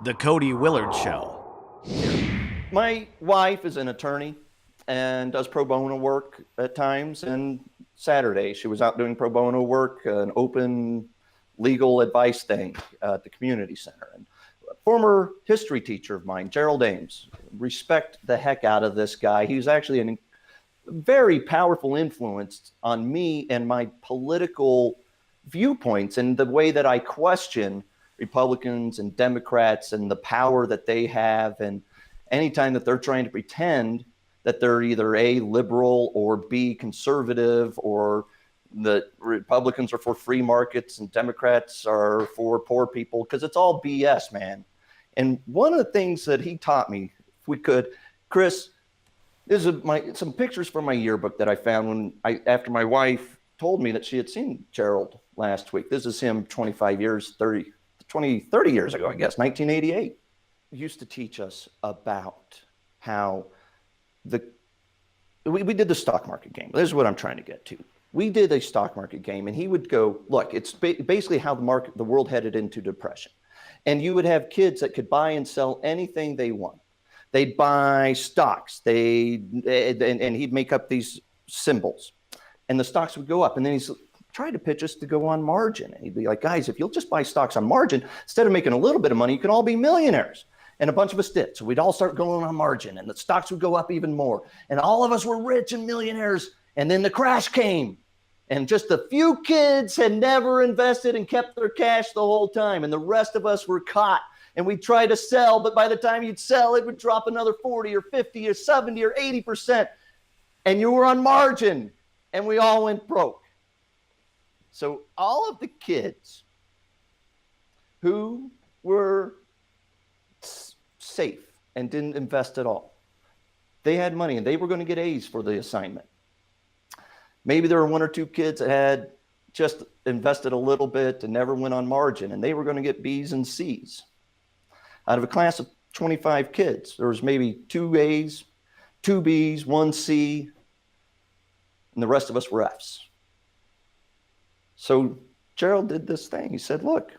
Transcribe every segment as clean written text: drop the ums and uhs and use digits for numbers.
The Cody Willard Show. My wife is an attorney and does pro bono work at times. And Saturday, she was out doing pro bono work, an open legal advice thing at the community center. And a former history teacher of mine, Gerald Dems, respect the heck out of this guy. He was actually a very powerful influence on me and my political viewpoints and the way that I question Republicans and Democrats and the power that they have. And anytime that they're trying to pretend that they're either A, liberal, or B, conservative, or that Republicans are for free markets and Democrats are for poor people, because it's all BS, man. And one of the things that he taught me, if we could, Chris, this is some pictures from my yearbook that I found after my wife told me that she had seen Gerald last week. This is him 25 years, 30 years ago, I guess, 1988. He used to teach us about how we did the stock market game. This is what I'm trying to get to. We did a stock market game, and he would go, look, it's basically how the world headed into depression. And you would have kids that could buy and sell anything they want. They'd buy stocks. And he'd make up these symbols, and the stocks would go up. And then he's tried to pitch us to go on margin. And he'd be like, guys, if you'll just buy stocks on margin, instead of making a little bit of money, you can all be millionaires. And a bunch of us did. So we'd all start going on margin, and the stocks would go up even more. And all of us were rich and millionaires. And then the crash came. And just a few kids had never invested and kept their cash the whole time. And the rest of us were caught. And we tried to sell, but by the time you'd sell, it would drop another 40 or 50 or 70 or 80%. And you were on margin. And we all went broke. So all of the kids who were safe and didn't invest at all, they had money and they were going to get A's for the assignment. Maybe there were one or two kids that had just invested a little bit and never went on margin, and they were going to get B's and C's. Out of a class of 25 kids, there was maybe 2 A's, 2 B's, 1 C, and the rest of us were F's. So Gerald did this thing. He said, look,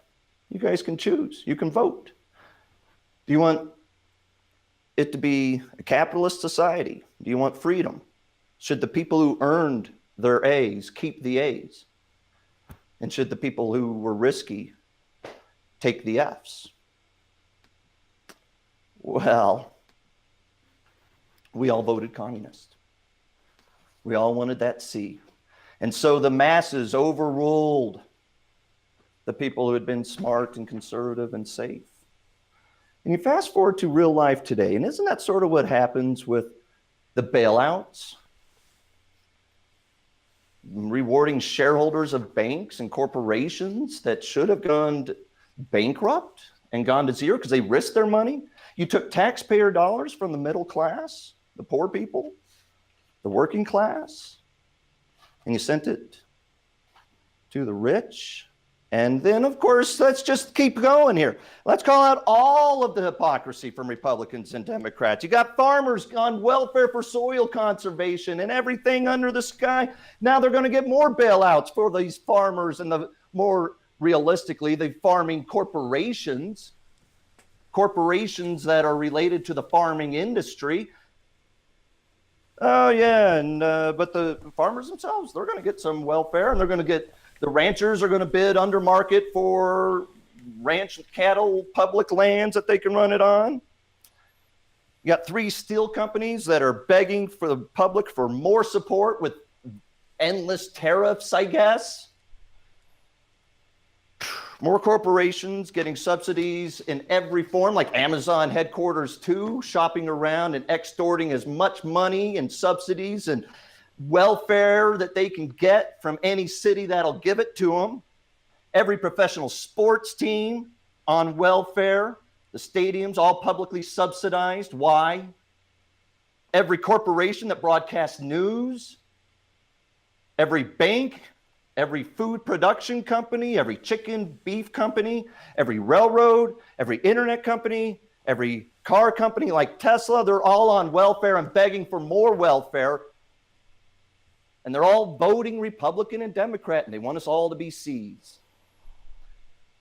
you guys can choose. You can vote. Do you want it to be a capitalist society? Do you want freedom? Should the people who earned their A's keep the A's? And should the people who were risky take the F's? Well, we all voted communist. We all wanted that C. And so the masses overruled the people who had been smart and conservative and safe. And you fast forward to real life today, and isn't that sort of what happens with the bailouts? Rewarding shareholders of banks and corporations that should have gone bankrupt and gone to zero because they risked their money. You took taxpayer dollars from the middle class, the poor people, the working class, and you sent it to the rich. And then, of course, let's just keep going here. Let's call out all of the hypocrisy from Republicans and Democrats. You got farmers on welfare for soil conservation and everything under the sky. Now they're going to get more bailouts for these farmers and more realistically, the farming corporations that are related to the farming industry. Oh, yeah, but the farmers themselves, they're going to get some welfare, and they're going to get the ranchers are going to bid under market for ranch and cattle public lands that they can run it on. You got 3 steel companies that are begging for the public for more support with endless tariffs, I guess. More corporations getting subsidies in every form, like Amazon headquarters too, shopping around and extorting as much money and subsidies and welfare that they can get from any city that'll give it to them. Every professional sports team on welfare. The stadiums all publicly subsidized. Why? Every corporation that broadcasts news. Every bank. Every food production company. Every chicken, beef company. Every railroad. Every internet company. Every car company like Tesla. They're all on welfare and begging for more welfare. And they're all voting Republican and Democrat, and they want us all to be C's.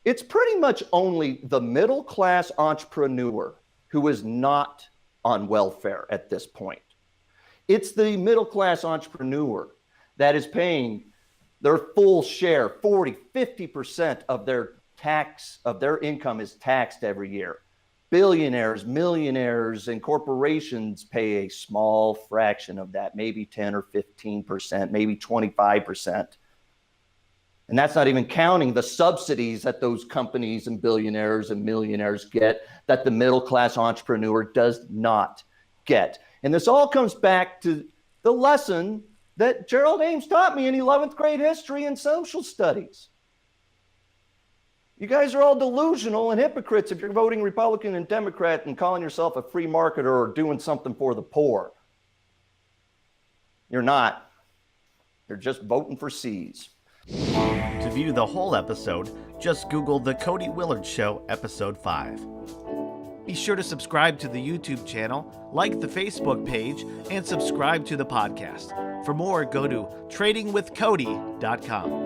It's pretty much only the middle class entrepreneur who is not on welfare at this point. It's the middle class entrepreneur that is paying their full share, 40, 50% of their income is taxed every year. Billionaires, millionaires, and corporations pay a small fraction of that, maybe 10 or 15%, maybe 25%. And that's not even counting the subsidies that those companies and billionaires and millionaires get that the middle class entrepreneur does not get. And this all comes back to the lesson that Gerald Ames taught me in 11th grade history and social studies. You guys are all delusional and hypocrites if you're voting Republican and Democrat and calling yourself a free marketer or doing something for the poor. You're not. You're just voting for C's. To view the whole episode, just Google The Cody Willard Show, Episode 5. Be sure to subscribe to the YouTube channel, like the Facebook page, and subscribe to the podcast. For more, go to tradingwithcody.com.